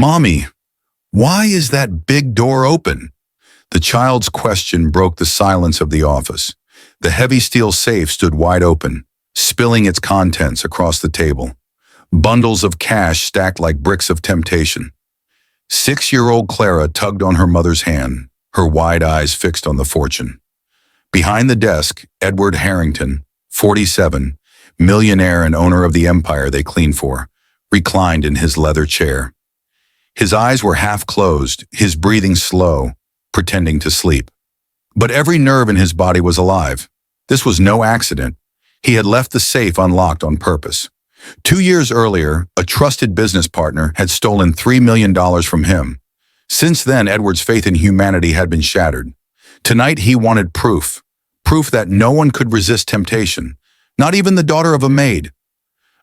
"Mommy, why is that big door open?" The child's question broke the silence of the office. The heavy steel safe stood wide open, spilling its contents across the table. Bundles of cash stacked like bricks of temptation. 6-year-old Clara tugged on her mother's hand, her wide eyes fixed on the fortune. Behind the desk, Edward Harrington, 47, millionaire and owner of the empire they cleaned for, reclined in his leather chair. His eyes were half closed, his breathing slow, pretending to sleep. But every nerve in his body was alive. This was no accident. He had left the safe unlocked on purpose. 2 years earlier, a trusted business partner had stolen $3 million from him. Since then, Edward's faith in humanity had been shattered. Tonight, he wanted proof. Proof that no one could resist temptation, not even the daughter of a maid.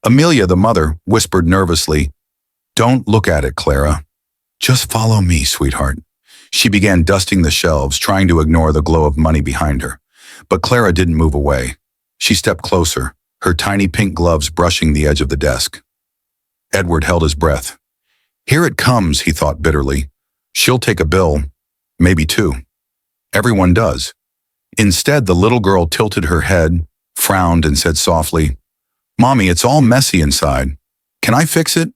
Amelia, the mother, whispered nervously, "Don't look at it, Clara. Just follow me, sweetheart." She began dusting the shelves, trying to ignore the glow of money behind her. But Clara didn't move away. She stepped closer, her tiny pink gloves brushing the edge of the desk. Edward held his breath. "Here it comes," he thought bitterly. "She'll take a bill, maybe two. Everyone does." Instead, the little girl tilted her head, frowned, and said softly, "Mommy, it's all messy inside. Can I fix it?"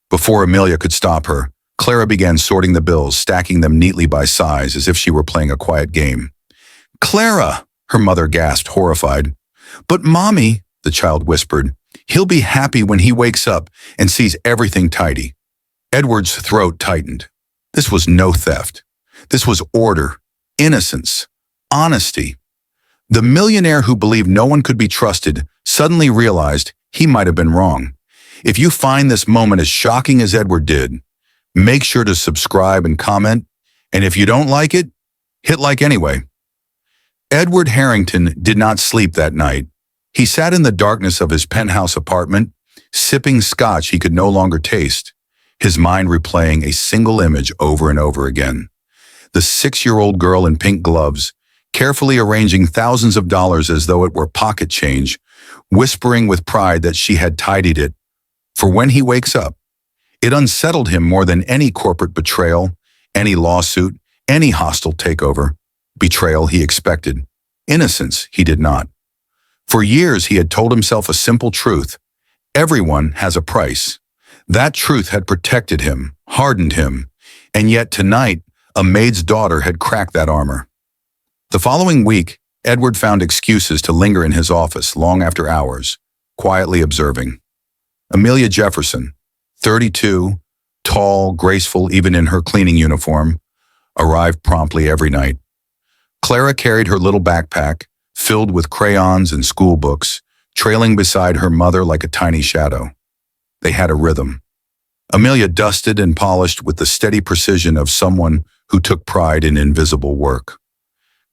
Before Amelia could stop her, Clara began sorting the bills, stacking them neatly by size as if she were playing a quiet game. "Clara!" her mother gasped, horrified. "But Mommy," the child whispered, "he'll be happy when he wakes up and sees everything tidy." Edward's throat tightened. This was no theft. This was order, innocence, honesty. The millionaire who believed no one could be trusted suddenly realized he might have been wrong. If you find this moment as shocking as Edward did, make sure to subscribe and comment, and if you don't like it, hit like anyway. Edward Harrington did not sleep that night. He sat in the darkness of his penthouse apartment, sipping scotch he could no longer taste, his mind replaying a single image over and over again. The 6-year-old girl in pink gloves, carefully arranging thousands of dollars as though it were pocket change, whispering with pride that she had tidied it. For when he wakes up, it unsettled him more than any corporate betrayal, any lawsuit, any hostile takeover. Betrayal he expected. Innocence he did not. For years he had told himself a simple truth. Everyone has a price. That truth had protected him, hardened him, and yet tonight a maid's daughter had cracked that armor. The following week, Edward found excuses to linger in his office long after hours, quietly observing. Amelia Jefferson, 32, tall, graceful even in her cleaning uniform, arrived promptly every night. Clara carried her little backpack, filled with crayons and school books, trailing beside her mother like a tiny shadow. They had a rhythm. Amelia dusted and polished with the steady precision of someone who took pride in invisible work.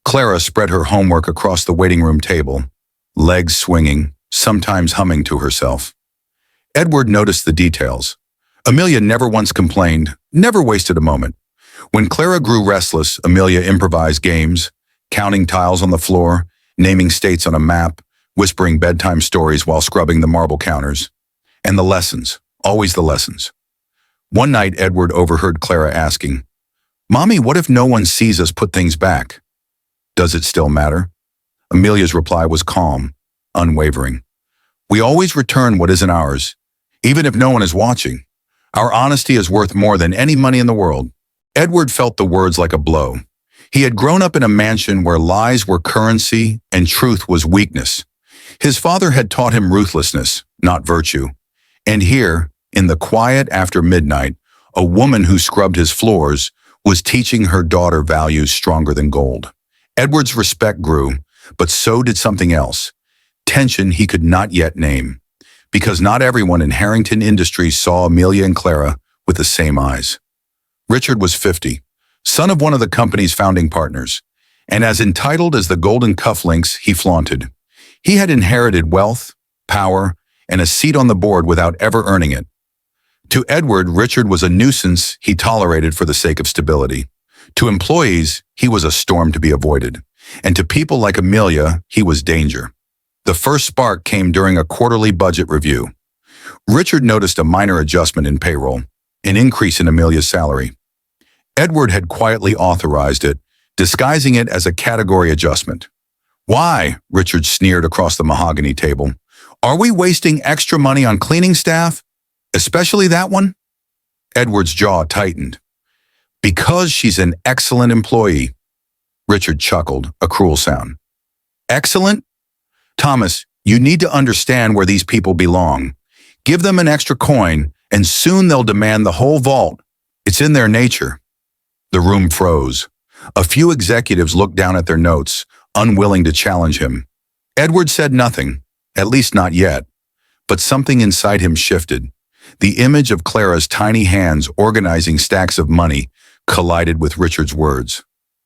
Clara spread her homework across the waiting room table, legs swinging, sometimes humming to herself. Edward noticed the details. Amelia never once complained, never wasted a moment. When Clara grew restless, Amelia improvised games, counting tiles on the floor, naming states on a map, whispering bedtime stories while scrubbing the marble counters. And the lessons, always the lessons. One night, Edward overheard Clara asking, "Mommy, what if no one sees us put things back?" "Does it still matter?" Amelia's reply was calm, unwavering. "We always return what isn't ours, even if no one is watching. Our honesty is worth more than any money in the world." Edward felt the words like a blow. He had grown up in a mansion where lies were currency and truth was weakness. His father had taught him ruthlessness, not virtue. And here, in the quiet after midnight, a woman who scrubbed his floors was teaching her daughter values stronger than gold. Edward's respect grew, but so did something else, tension he could not yet name, because not everyone in Harrington Industries saw Amelia and Clara with the same eyes. Richard was 50, son of one of the company's founding partners, and as entitled as the golden cufflinks he flaunted. He had inherited wealth, power, and a seat on the board without ever earning it. To Edward, Richard was a nuisance he tolerated for the sake of stability. To employees, he was a storm to be avoided. And to people like Amelia, he was danger. The first spark came during a quarterly budget review. Richard noticed a minor adjustment in payroll. an increase in Amelia's salary. Edward had quietly authorized it, disguising it as a category adjustment. Why? Richard sneered across the mahogany table. Are we wasting extra money on cleaning staff? Especially that one? Edward's jaw tightened. Because she's an excellent employee. Richard chuckled, a cruel sound. Excellent? Thomas, you need to understand where these people belong. Give them an extra coin, and soon they'll demand the whole vault. It's in their nature. The room froze. A few executives looked down at their notes, unwilling to challenge him. Edward said nothing, at least not yet. But something inside him shifted. The image of Clara's tiny hands organizing stacks of money collided with Richard's words.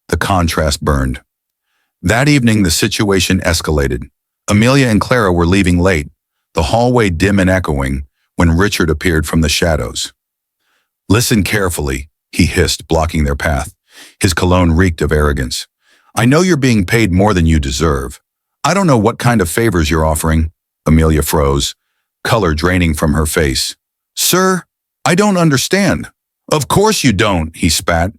The contrast burned. That evening, the situation escalated. Amelia and Clara were leaving late, the hallway dim and echoing, when Richard appeared from the shadows. Listen carefully, he hissed, blocking their path. His cologne reeked of arrogance. I know you're being paid more than you deserve. I don't know what kind of favors you're offering. Amelia froze, color draining from her face. Sir, I don't understand. Of course you don't, he spat.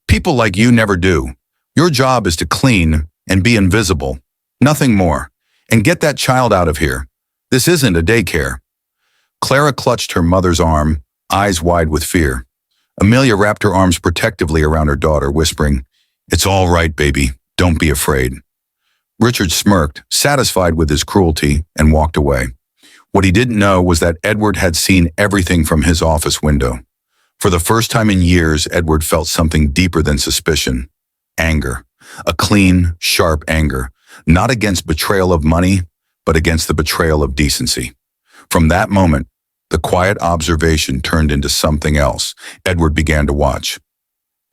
People like you never do. Your job is to clean and be invisible. Nothing more. And get that child out of here. This isn't a daycare. Clara clutched her mother's arm, eyes wide with fear. Amelia wrapped her arms protectively around her daughter, whispering, It's all right, baby. Don't be afraid. Richard smirked, satisfied with his cruelty, and walked away. What he didn't know was that Edward had seen everything from his office window. For the first time in years, Edward felt something deeper than suspicion. Anger. A clean, sharp anger. Not against betrayal of money, but against the betrayal of decency. From that moment, the quiet observation turned into something else. Edward began to watch.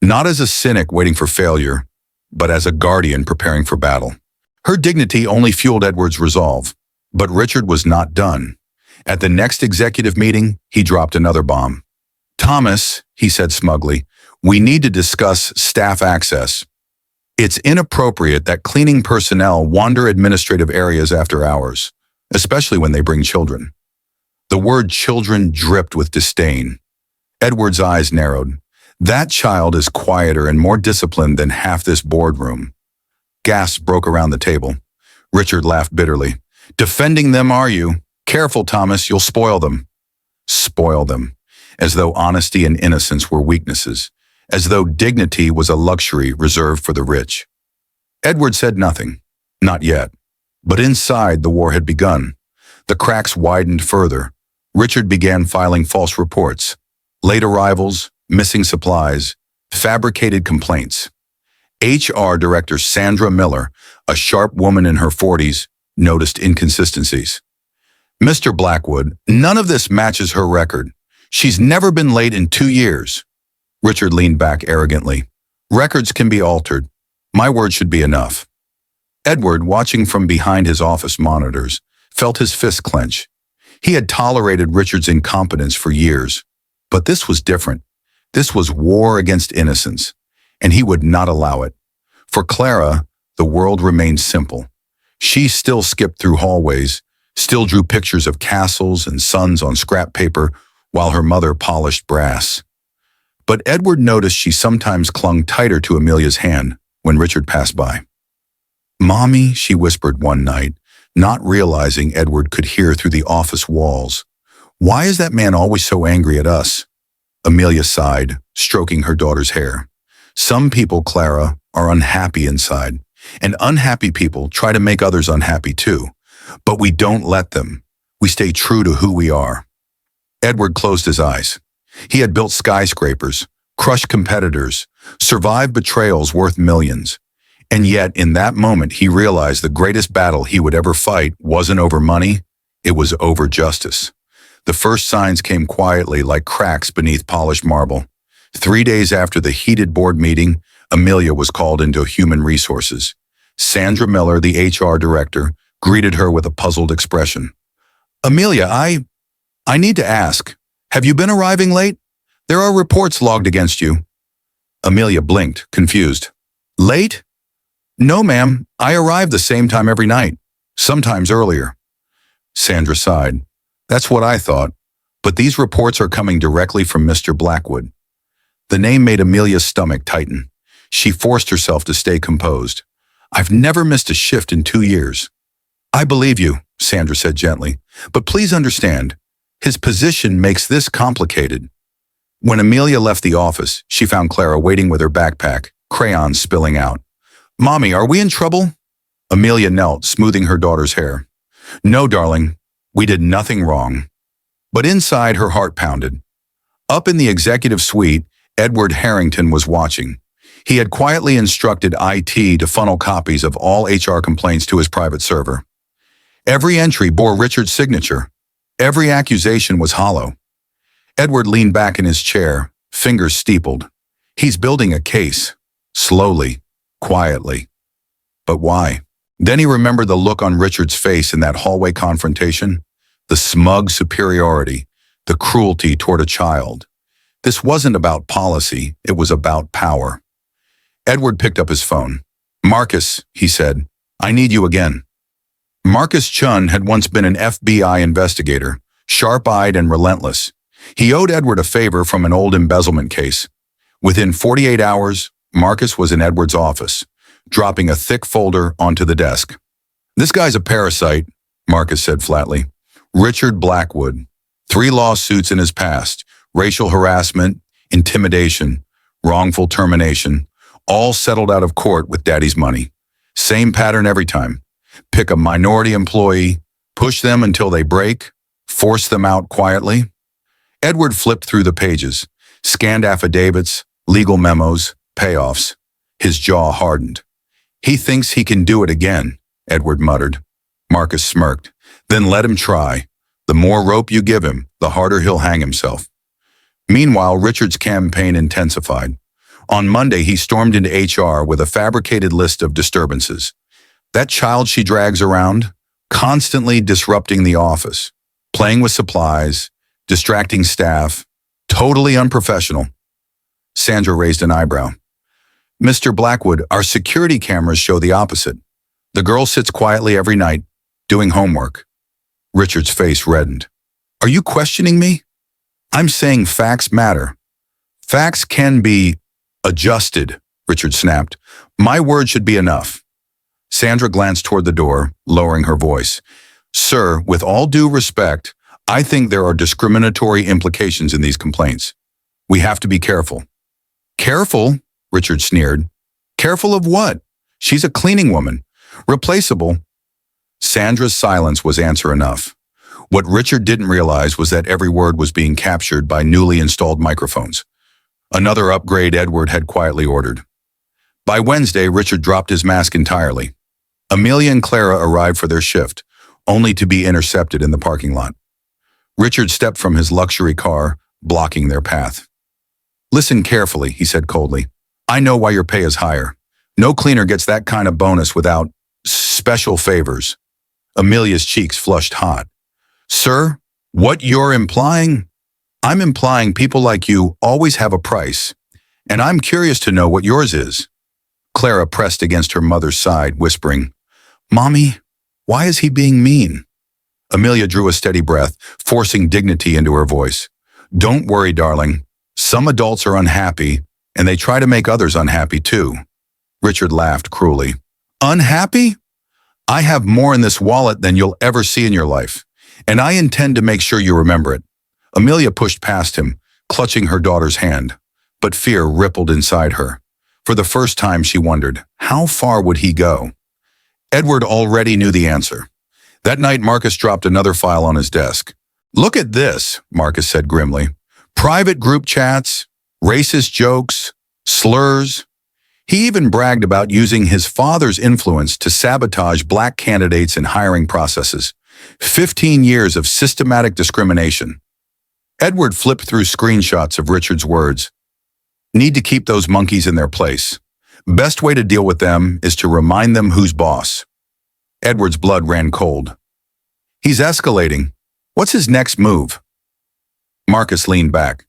Not as a cynic waiting for failure, but as a guardian preparing for battle. Her dignity only fueled Edward's resolve. But Richard was not done. At the next executive meeting, he dropped another bomb. Thomas, he said smugly, we need to discuss staff access. It's inappropriate that cleaning personnel wander administrative areas after hours, especially when they bring children. The word children dripped with disdain. Edward's eyes narrowed. That child is quieter and more disciplined than half this boardroom. Gasps broke around the table. Richard laughed bitterly. Defending them, are you? Careful, Thomas, you'll spoil them. Spoil them. As though honesty and innocence were weaknesses. As though dignity was a luxury reserved for the rich. Edward said nothing. Not yet. But inside, the war had begun. The cracks widened further. Richard began filing false reports. Late arrivals, missing supplies, fabricated complaints. HR Director Sandra Miller, a sharp woman in her 40s, noticed inconsistencies. Mr. Blackwood, none of this matches her record. She's never been late in 2 years. Richard leaned back arrogantly. Records can be altered. My word should be enough. Edward, watching from behind his office monitors, felt his fist clench. He had tolerated Richard's incompetence for years. But this was different. This was war against innocence, and he would not allow it. For Clara, the world remained simple. She still skipped through hallways, still drew pictures of castles and suns on scrap paper while her mother polished brass. But Edward noticed she sometimes clung tighter to Amelia's hand when Richard passed by. Mommy, she whispered one night, not realizing Edward could hear through the office walls. Why is that man always so angry at us? Amelia sighed, stroking her daughter's hair. Some people, Clara, are unhappy inside. And unhappy people try to make others unhappy too. But we don't let them. We stay true to who we are. Edward closed his eyes. He had built skyscrapers, crushed competitors, survived betrayals worth millions. And yet, in that moment, he realized the greatest battle he would ever fight wasn't over money, it was over justice. The first signs came quietly like cracks beneath polished marble. 3 days after the heated board meeting, Amelia was called into human resources. Sandra Miller, the HR director, greeted her with a puzzled expression. Amelia, I need to ask, have you been arriving late? There are reports logged against you. Amelia blinked, confused. Late? No, ma'am. I arrive the same time every night, sometimes earlier. Sandra sighed. That's what I thought. But these reports are coming directly from Mr. Blackwood. The name made Amelia's stomach tighten. She forced herself to stay composed. I've never missed a shift in 2 years. I believe you, Sandra said gently, but please understand, his position makes this complicated. When Amelia left the office, she found Clara waiting with her backpack, crayons spilling out. Mommy, are we in trouble? Amelia knelt, smoothing her daughter's hair. No, darling, we did nothing wrong. But inside, her heart pounded. Up in the executive suite, Edward Harrington was watching. He had quietly instructed IT to funnel copies of all HR complaints to his private server. Every entry bore Richard's signature. Every accusation was hollow. Edward leaned back in his chair, fingers steepled. He's building a case, slowly, quietly. But why? Then he remembered the look on Richard's face in that hallway confrontation, the smug superiority, the cruelty toward a child. This wasn't about policy, it was about power. Edward picked up his phone. Marcus, he said, I need you again. Marcus Chun had once been an FBI investigator, sharp-eyed and relentless. He owed Edward a favor from an old embezzlement case. Within 48 hours, Marcus was in Edward's office, dropping a thick folder onto the desk. This guy's a parasite, Marcus said flatly. Richard Blackwood. 3 lawsuits in his past, racial harassment, intimidation, wrongful termination, all settled out of court with daddy's money. Same pattern every time. Pick a minority employee, push them until they break, force them out quietly. Edward flipped through the pages, scanned affidavits, legal memos, payoffs. His jaw hardened. He thinks he can do it again, Edward muttered. Marcus smirked. Then let him try. The more rope you give him, the harder he'll hang himself. Meanwhile, Richard's campaign intensified. On Monday, he stormed into HR with a fabricated list of disturbances. That child she drags around, constantly disrupting the office, playing with supplies, distracting staff, totally unprofessional. Sandra raised an eyebrow. Mr. Blackwood, our security cameras show the opposite. The girl sits quietly every night, doing homework. Richard's face reddened. Are you questioning me? I'm saying facts matter. Facts can be adjusted, Richard snapped. My word should be enough. Sandra glanced toward the door, lowering her voice. Sir, with all due respect, I think there are discriminatory implications in these complaints. We have to be careful. Careful? Richard sneered. Careful of what? She's a cleaning woman. Replaceable. Sandra's silence was answer enough. What Richard didn't realize was that every word was being captured by newly installed microphones. Another upgrade Edward had quietly ordered. By Wednesday, Richard dropped his mask entirely. Amelia and Clara arrived for their shift, only to be intercepted in the parking lot. Richard stepped from his luxury car, blocking their path. Listen carefully, he said coldly. I know why your pay is higher. No cleaner gets that kind of bonus without special favors. Amelia's cheeks flushed hot. Sir, what you're implying? I'm implying people like you always have a price, and I'm curious to know what yours is. Clara pressed against her mother's side, whispering, Mommy, why is he being mean? Amelia drew a steady breath, forcing dignity into her voice. Don't worry, darling. Some adults are unhappy, and they try to make others unhappy too. Richard laughed cruelly. Unhappy? I have more in this wallet than you'll ever see in your life, and I intend to make sure you remember it. Amelia pushed past him, clutching her daughter's hand, but fear rippled inside her. For the first time, she wondered, how far would he go? Edward already knew the answer. That night, Marcus dropped another file on his desk. Look at this, Marcus said grimly. Private group chats, racist jokes, slurs. He even bragged about using his father's influence to sabotage black candidates in hiring processes. 15 years of systematic discrimination. Edward flipped through screenshots of Richard's words. Need to keep those monkeys in their place. Best way to deal with them is to remind them who's boss. Edward's blood ran cold. He's escalating. What's his next move? Marcus leaned back.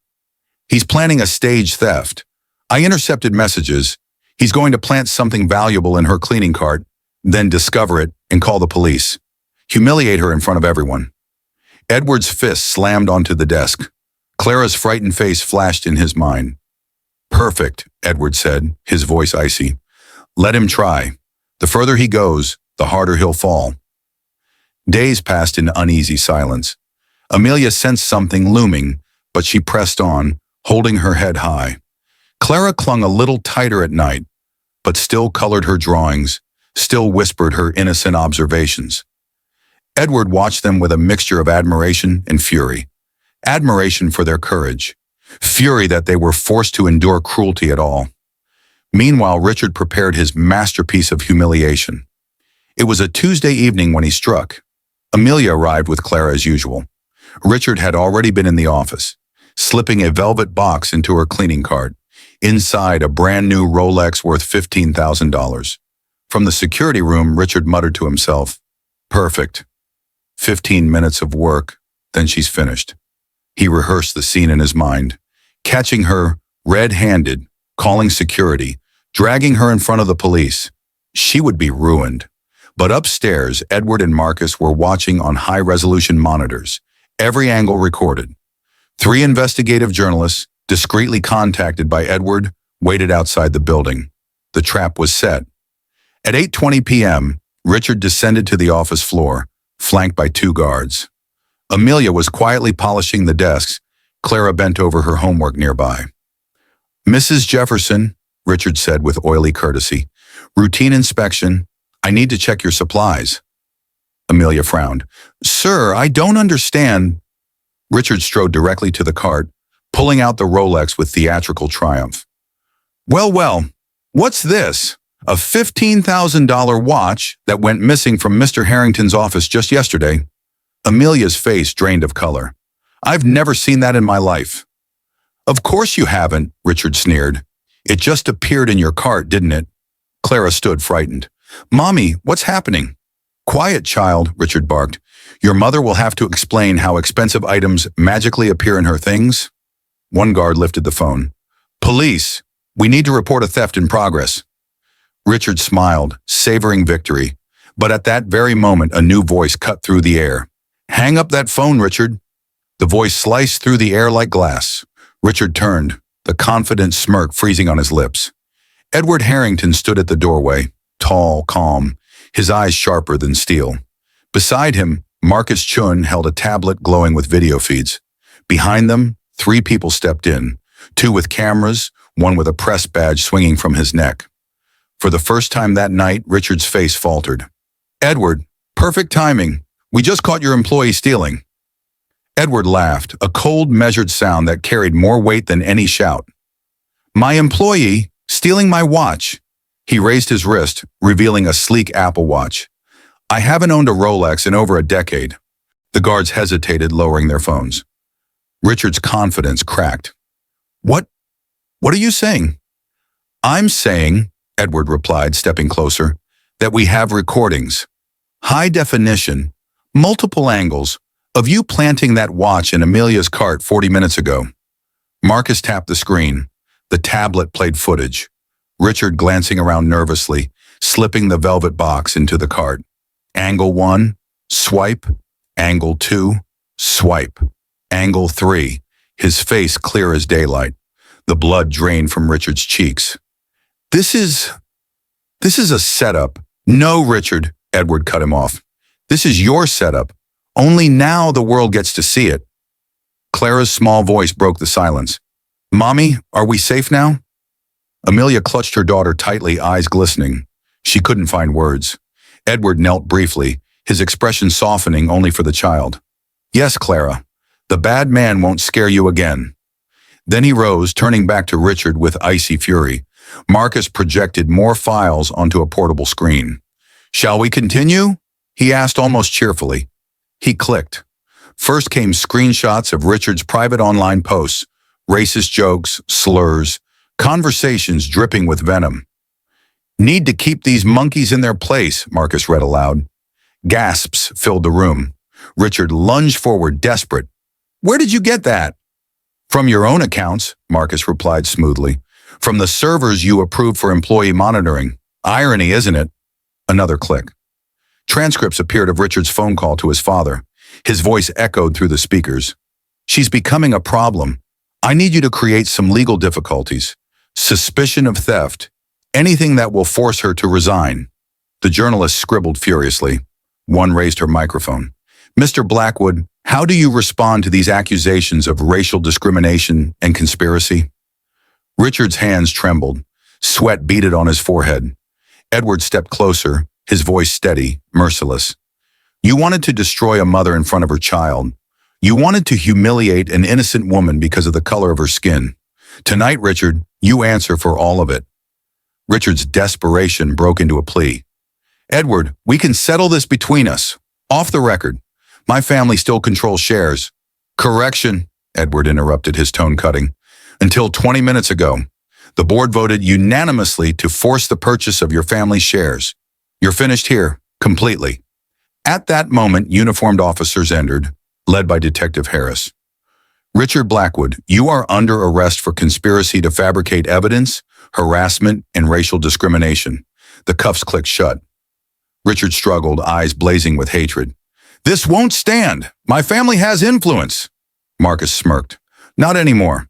He's planning a stage theft. I intercepted messages. He's going to plant something valuable in her cleaning cart, then discover it and call the police. Humiliate her in front of everyone. Edward's fist slammed onto the desk. Clara's frightened face flashed in his mind. Perfect, Edward said, his voice icy. Let him try. The further he goes, the harder he'll fall. Days passed in uneasy silence. Amelia sensed something looming, but she pressed on, holding her head high. Clara clung a little tighter at night, but still colored her drawings, still whispered her innocent observations. Edward watched them with a mixture of admiration and fury. Admiration for their courage, fury that they were forced to endure cruelty at all. Meanwhile, Richard prepared his masterpiece of humiliation. It was a Tuesday evening when he struck. Amelia arrived with Clara as usual. Richard had already been in the office, slipping a velvet box into her cleaning cart. Inside, a brand new Rolex worth $15,000. From the security room, Richard muttered to himself, "Perfect. 15 minutes of work, then she's finished." He rehearsed the scene in his mind, catching her red-handed, calling security, dragging her in front of the police. She would be ruined. But upstairs, Edward and Marcus were watching on high-resolution monitors, every angle recorded. 3 investigative journalists, discreetly contacted by Edward, waited outside the building. The trap was set. At 8:20 p.m., Richard descended to the office floor, flanked by 2 guards. Amelia was quietly polishing the desks. Clara bent over her homework nearby. "Mrs. Jefferson," Richard said with oily courtesy, "routine inspection. I need to check your supplies." Amelia frowned. "Sir, I don't understand." Richard strode directly to the cart, pulling out the Rolex with theatrical triumph. Well, what's this? A $15,000 watch that went missing from Mr. Harrington's office just yesterday." Amelia's face drained of color. "I've never seen that in my life." "Of course you haven't," Richard sneered. "It just appeared in your cart, didn't it?" Clara stood frightened. "Mommy, what's happening?" "Quiet, child," Richard barked. "Your mother will have to explain how expensive items magically appear in her things." One guard lifted the phone. "Police, we need to report a theft in progress." Richard smiled, savoring victory. But at that very moment, a new voice cut through the air. "Hang up that phone, Richard." The voice sliced through the air like glass. Richard turned, the confident smirk freezing on his lips. Edward Harrington stood at the doorway, tall, calm, his eyes sharper than steel. Beside him, Marcus Chun held a tablet glowing with video feeds. Behind them, 3 people stepped in, 2 with cameras, 1 with a press badge swinging from his neck. For the first time that night, Richard's face faltered. "Edward, perfect timing. We just caught your employee stealing." Edward laughed, a cold, measured sound that carried more weight than any shout. "My employee, stealing my watch." He raised his wrist, revealing a sleek Apple Watch. "I haven't owned a Rolex in over a decade." The guards hesitated, lowering their phones. Richard's confidence cracked. What are you saying?" "I'm saying," Edward replied, stepping closer, "that we have recordings. High definition, multiple angles, of you planting that watch in Amelia's cart 40 minutes ago." Marcus tapped the screen. The tablet played footage. Richard glancing around nervously, slipping the velvet box into the cart. Angle 1, swipe. Angle 2, swipe. Angle 3, his face clear as daylight. The blood drained from Richard's cheeks. This is a setup." "No, Richard," Edward cut him off. "This is your setup. Only now the world gets to see it." Clara's small voice broke the silence. "Mommy, are we safe now?" Amelia clutched her daughter tightly, eyes glistening. She couldn't find words. Edward knelt briefly, his expression softening only for the child. "Yes, Clara. The bad man won't scare you again." Then he rose, turning back to Richard with icy fury. Marcus projected more files onto a portable screen. "Shall we continue?" he asked almost cheerfully. He clicked. First came screenshots of Richard's private online posts, racist jokes, slurs, conversations dripping with venom. "Need to keep these monkeys in their place," Marcus read aloud. Gasps filled the room. Richard lunged forward, desperate. "Where did you get that?" "From your own accounts," Marcus replied smoothly. "From the servers you approved for employee monitoring. Irony, isn't it?" Another click. Transcripts appeared of Richard's phone call to his father. His voice echoed through the speakers. "She's becoming a problem. I need you to create some legal difficulties. Suspicion of theft. Anything that will force her to resign." The journalists scribbled furiously. One raised her microphone. "Mr. Blackwood, how do you respond to these accusations of racial discrimination and conspiracy?" Richard's hands trembled. Sweat beaded on his forehead. Edward stepped closer, his voice steady, merciless. "You wanted to destroy a mother in front of her child. You wanted to humiliate an innocent woman because of the color of her skin. Tonight, Richard, you answer for all of it." Richard's desperation broke into a plea. "Edward, we can settle this between us. Off the record. My family still controls shares." "Correction," Edward interrupted, his tone cutting. "Until 20 minutes ago, the board voted unanimously to force the purchase of your family's shares. You're finished here, completely." At that moment, uniformed officers entered, led by Detective Harris. "Richard Blackwood, you are under arrest for conspiracy to fabricate evidence, harassment, and racial discrimination." The cuffs clicked shut. Richard struggled, eyes blazing with hatred. "This won't stand. My family has influence." Marcus smirked. "Not anymore.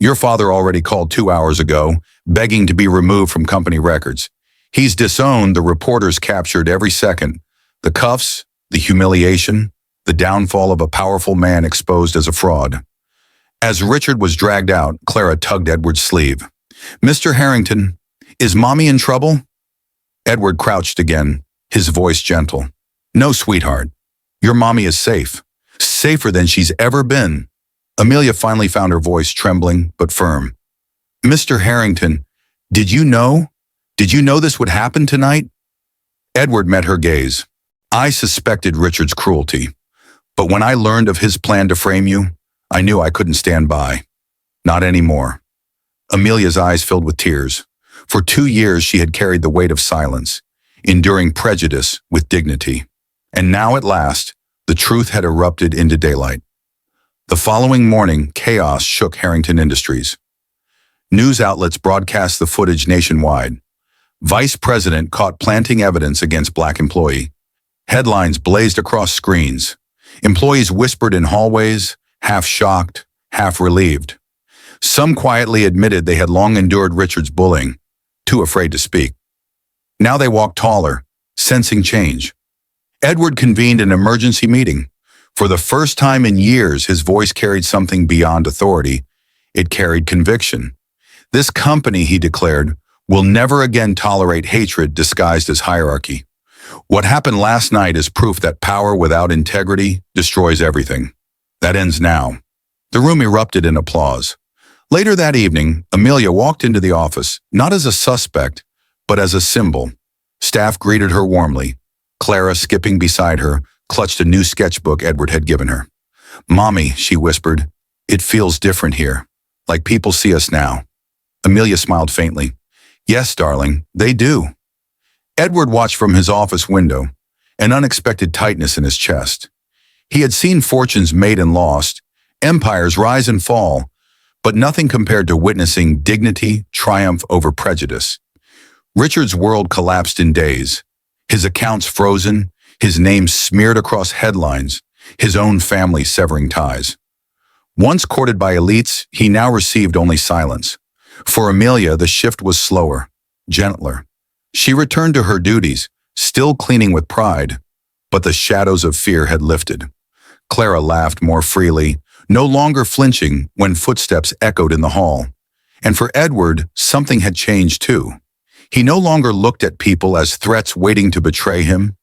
Your father already called 2 hours ago, begging to be removed from company records. He's disowned the reporters captured every second. The cuffs, the humiliation, the downfall of a powerful man exposed as a fraud." As Richard was dragged out, Clara tugged Edward's sleeve. "Mr. Harrington, is Mommy in trouble?" Edward crouched again, his voice gentle. "No, sweetheart. Your mommy is safe. Safer than she's ever been." Amelia finally found her voice trembling but firm. "Mr. Harrington, did you know? Did you know this would happen tonight?" Edward met her gaze. "I suspected Richard's cruelty, but when I learned of his plan to frame you, I knew I couldn't stand by. Not anymore." Amelia's eyes filled with tears. For 2 years she had carried the weight of silence, enduring prejudice with dignity. And now at last, the truth had erupted into daylight. The following morning, chaos shook Harrington Industries. News outlets broadcast the footage nationwide. Vice President caught planting evidence against Black employee. Headlines blazed across screens. Employees whispered in hallways, half shocked, half relieved. Some quietly admitted they had long endured Richard's bullying, too afraid to speak. Now they walked taller, sensing change. Edward convened an emergency meeting. For the first time in years, his voice carried something beyond authority. It carried conviction. "This company," he declared, "will never again tolerate hatred disguised as hierarchy. What happened last night is proof that power without integrity destroys everything. That ends now." The room erupted in applause. Later that evening, Amelia walked into the office, not as a suspect, but as a symbol. Staff greeted her warmly. Clara, skipping beside her, clutched a new sketchbook Edward had given her. "Mommy," she whispered, "it feels different here, like people see us now." Amelia smiled faintly. "Yes, darling, they do." Edward watched from his office window, an unexpected tightness in his chest. He had seen fortunes made and lost, empires rise and fall, but nothing compared to witnessing dignity triumph over prejudice. Richard's world collapsed in days, his accounts frozen, his name smeared across headlines, his own family severing ties. Once courted by elites, he now received only silence. For Amelia, the shift was slower, gentler. She returned to her duties, still cleaning with pride, but the shadows of fear had lifted. Clara laughed more freely, no longer flinching when footsteps echoed in the hall. And for Edward, something had changed too. He no longer looked at people as threats waiting to betray him.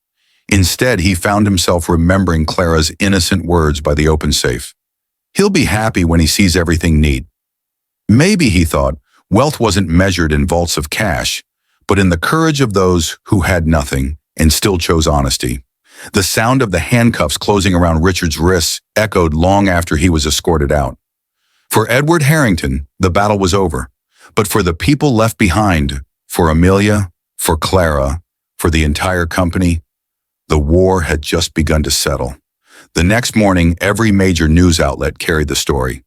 Instead, he found himself remembering Clara's innocent words by the open safe. He'll be happy when he sees everything neat. Maybe, he thought, wealth wasn't measured in vaults of cash, but in the courage of those who had nothing and still chose honesty. The sound of the handcuffs closing around Richard's wrists echoed long after he was escorted out. For Edward Harrington, the battle was over, but for the people left behind, for Amelia, for Clara, for the entire company, the war had just begun to settle. The next morning, every major news outlet carried the story.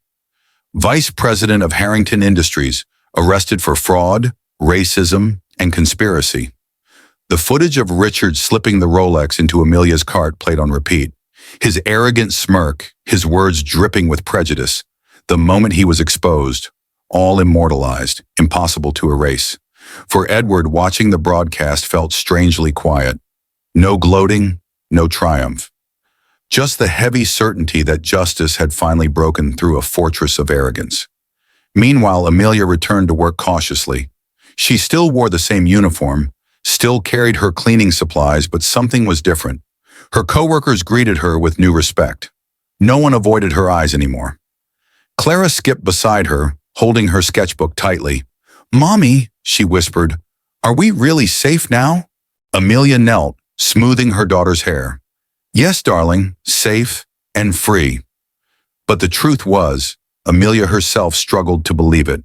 Vice President of Harrington Industries arrested for fraud, racism, and conspiracy. The footage of Richard slipping the Rolex into Amelia's cart played on repeat. His arrogant smirk, his words dripping with prejudice. The moment he was exposed, all immortalized, impossible to erase. For Edward, watching the broadcast felt strangely quiet. No gloating, no triumph. Just the heavy certainty that justice had finally broken through a fortress of arrogance. Meanwhile, Amelia returned to work cautiously. She still wore the same uniform, still carried her cleaning supplies, but something was different. Her coworkers greeted her with new respect. No one avoided her eyes anymore. Clara skipped beside her, holding her sketchbook tightly. "Mommy," she whispered, "are we really safe now?" Amelia knelt, smoothing her daughter's hair. "Yes, darling, safe and free." But the truth was, Amelia herself struggled to believe it.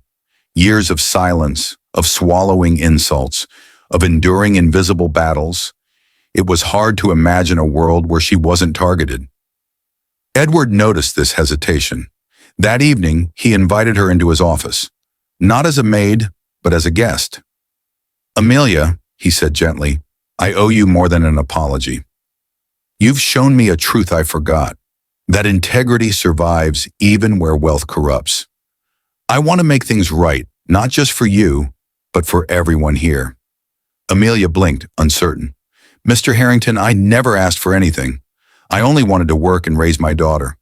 Years of silence, of swallowing insults, of enduring invisible battles. It was hard to imagine a world where she wasn't targeted. Edward noticed this hesitation. That evening, he invited her into his office. Not as a maid, but as a guest. "Amelia," he said gently, "I owe you more than an apology. You've shown me a truth I forgot, that integrity survives even where wealth corrupts. I want to make things right, not just for you, but for everyone here." Amelia blinked, uncertain. "Mr. Harrington, I never asked for anything. I only wanted to work and raise my daughter.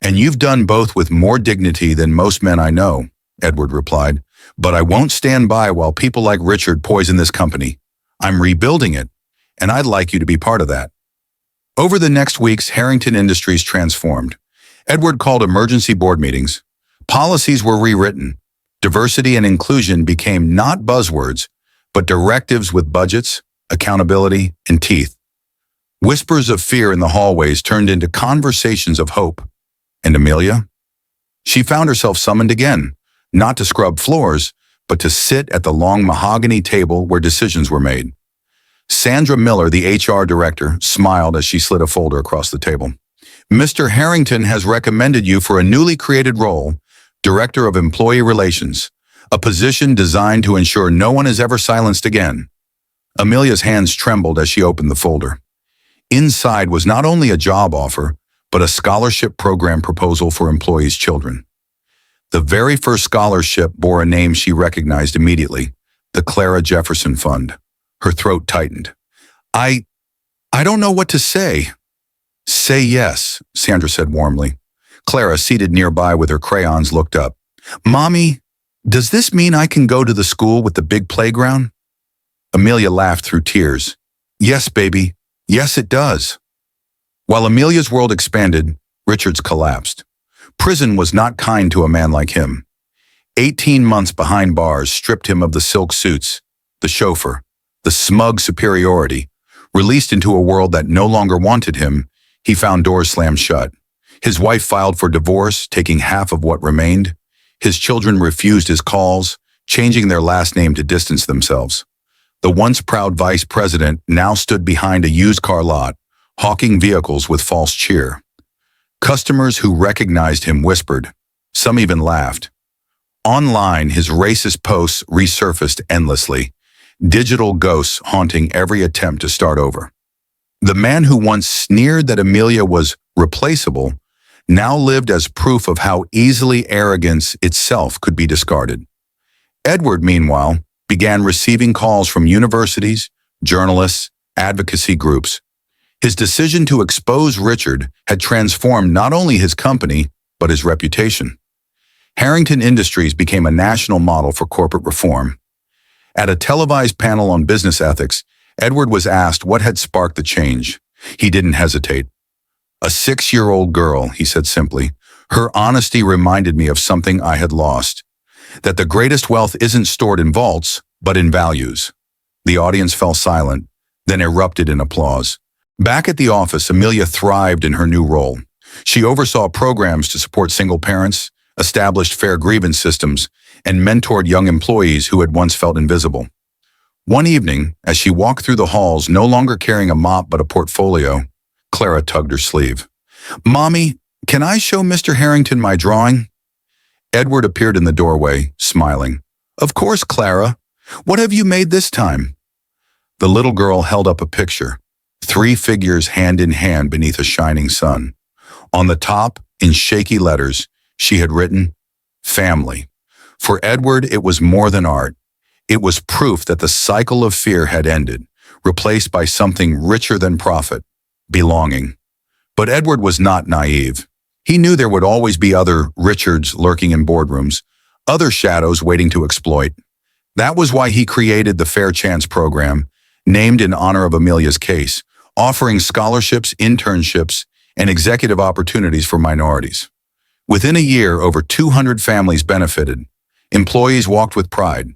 And you've done both with more dignity than most men I know," Edward replied. "But I won't stand by while people like Richard poison this company. I'm rebuilding it, and I'd like you to be part of that." Over the next weeks, Harrington Industries transformed. Edward called emergency board meetings. Policies were rewritten. Diversity and inclusion became not buzzwords, but directives with budgets, accountability, and teeth. Whispers of fear in the hallways turned into conversations of hope. And Amelia? She found herself summoned again, not to scrub floors, but to sit at the long mahogany table where decisions were made. Sandra Miller, the HR director, smiled as she slid a folder across the table. "Mr. Harrington has recommended you for a newly created role, Director of Employee Relations, a position designed to ensure no one is ever silenced again." Amelia's hands trembled as she opened the folder. Inside was not only a job offer, but a scholarship program proposal for employees' children. The very first scholarship bore a name she recognized immediately, the Clara Jefferson Fund. Her throat tightened. I don't know what to say." "Say yes," Sandra said warmly. Clara, seated nearby with her crayons, looked up. "Mommy, does this mean I can go to the school with the big playground?" Amelia laughed through tears. "Yes, baby. Yes, it does." While Amelia's world expanded, Richard's collapsed. Prison was not kind to a man like him. 18 months behind bars stripped him of the silk suits, the chauffeur, the smug superiority. Released into a world that no longer wanted him, he found doors slammed shut. His wife filed for divorce, taking half of what remained. His children refused his calls, changing their last name to distance themselves. The once proud vice president now stood behind a used car lot, hawking vehicles with false cheer. Customers who recognized him whispered. Some even laughed. Online, his racist posts resurfaced endlessly, digital ghosts haunting every attempt to start over. The man who once sneered that Amelia was replaceable now lived as proof of how easily arrogance itself could be discarded. Edward, meanwhile, began receiving calls from universities, journalists, advocacy groups. His decision to expose Richard had transformed not only his company, but his reputation. Harrington Industries became a national model for corporate reform. At a televised panel on business ethics, Edward was asked what had sparked the change. He didn't hesitate. "A 6-year-old girl," he said simply. "Her honesty reminded me of something I had lost. That the greatest wealth isn't stored in vaults, but in values." The audience fell silent, then erupted in applause. Back at the office, Amelia thrived in her new role. She oversaw programs to support single parents, established fair grievance systems, and mentored young employees who had once felt invisible. One evening, as she walked through the halls, no longer carrying a mop but a portfolio, Clara tugged her sleeve. "Mommy, can I show Mr. Harrington my drawing?" Edward appeared in the doorway, smiling. "Of course, Clara. What have you made this time?" The little girl held up a picture. three figures hand in hand beneath a shining sun. On the top, in shaky letters, she had written, "Family." For Edward, it was more than art. It was proof that the cycle of fear had ended, replaced by something richer than profit, belonging. But Edward was not naive. He knew there would always be other Richards lurking in boardrooms, other shadows waiting to exploit. That was why he created the Fair Chance program, named in honor of Amelia's case, offering scholarships, internships, and executive opportunities for minorities. Within a year, over 200 families benefited. Employees walked with pride.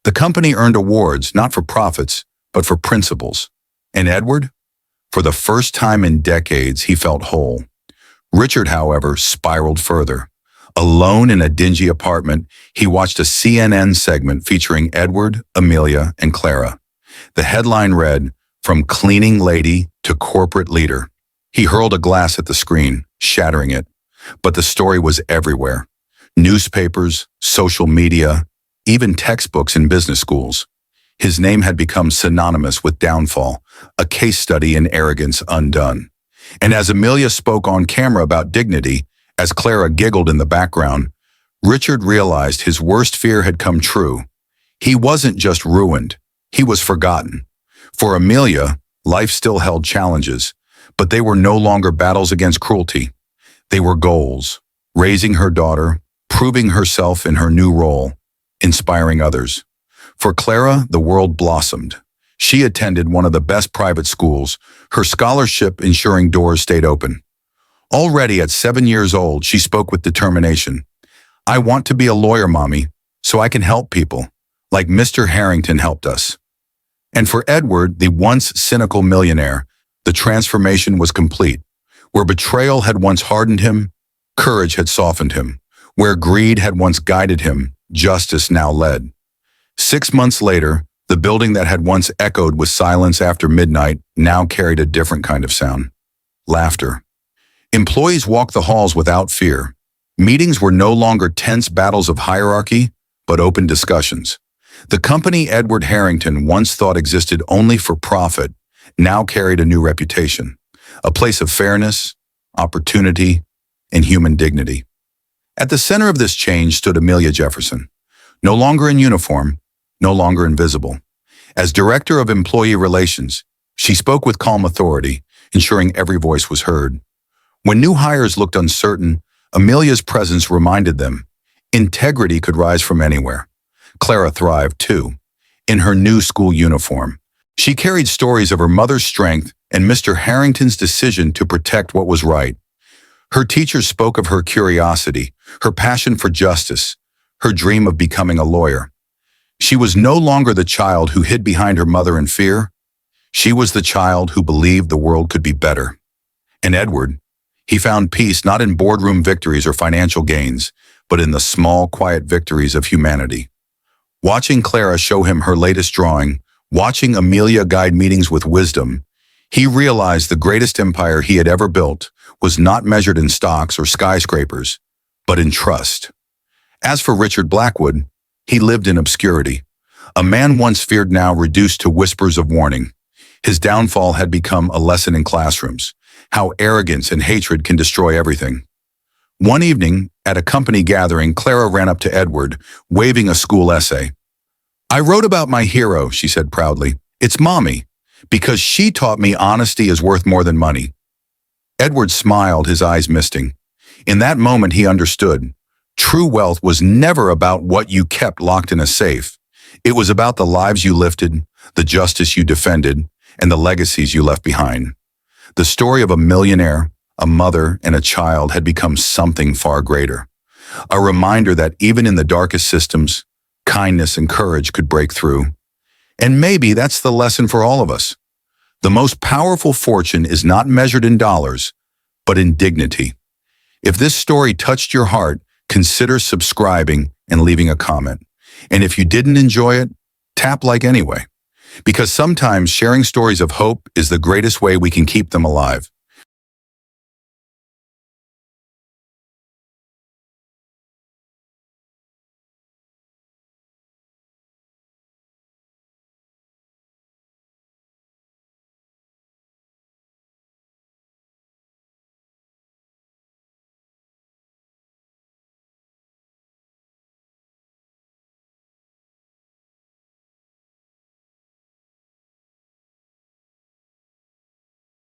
The company earned awards not for profits, but for principles. And Edward? For the first time in decades, he felt whole. Richard, however, spiraled further. Alone in a dingy apartment, he watched a CNN segment featuring Edward, Amelia, and Clara. The headline read, "From cleaning lady to corporate leader." He hurled a glass at the screen, shattering it. But the story was everywhere. Newspapers, social media, even textbooks in business schools. His name had become synonymous with downfall, a case study in arrogance undone. And as Amelia spoke on camera about dignity, as Clara giggled in the background, Richard realized his worst fear had come true. He wasn't just ruined, he was forgotten. For Amelia, life still held challenges, but they were no longer battles against cruelty. They were goals, raising her daughter, proving herself in her new role, inspiring others. For Clara, the world blossomed. She attended one of the best private schools, her scholarship ensuring doors stayed open. Already at 7 years old, she spoke with determination. "I want to be a lawyer, Mommy, so I can help people, like Mr. Harrington helped us." And for Edward, the once cynical millionaire, the transformation was complete. Where betrayal had once hardened him, courage had softened him. Where greed had once guided him, justice now led. 6 months later, the building that had once echoed with silence after midnight now carried a different kind of sound. Laughter. Employees walked the halls without fear. Meetings were no longer tense battles of hierarchy, but open discussions. The company Edward Harrington once thought existed only for profit now carried a new reputation, a place of fairness, opportunity, and human dignity. At the center of this change stood Amelia Jefferson, no longer in uniform, no longer invisible. As Director of Employee Relations, she spoke with calm authority, ensuring every voice was heard. When new hires looked uncertain, Amelia's presence reminded them integrity could rise from anywhere. Clara thrived, too. In her new school uniform, she carried stories of her mother's strength and Mr. Harrington's decision to protect what was right. Her teachers spoke of her curiosity, her passion for justice, her dream of becoming a lawyer. She was no longer the child who hid behind her mother in fear. She was the child who believed the world could be better. And Edward, he found peace not in boardroom victories or financial gains, but in the small, quiet victories of humanity. Watching Clara show him her latest drawing, watching Amelia guide meetings with wisdom, he realized the greatest empire he had ever built was not measured in stocks or skyscrapers, but in trust. As for Richard Blackwood, he lived in obscurity. A man once feared now reduced to whispers of warning. His downfall had become a lesson in classrooms, how arrogance and hatred can destroy everything. One evening, at a company gathering, Clara ran up to Edward, waving a school essay. "I wrote about my hero," she said proudly. "It's Mommy, because she taught me honesty is worth more than money." Edward smiled, his eyes misting. In that moment, he understood. True wealth was never about what you kept locked in a safe. It was about the lives you lifted, the justice you defended, and the legacies you left behind. The story of a millionaire, a mother, and a child had become something far greater. A reminder that even in the darkest systems, kindness and courage could break through. And maybe that's the lesson for all of us. The most powerful fortune is not measured in dollars, but in dignity. If this story touched your heart, consider subscribing and leaving a comment. And if you didn't enjoy it, tap like anyway. Because sometimes sharing stories of hope is the greatest way we can keep them alive.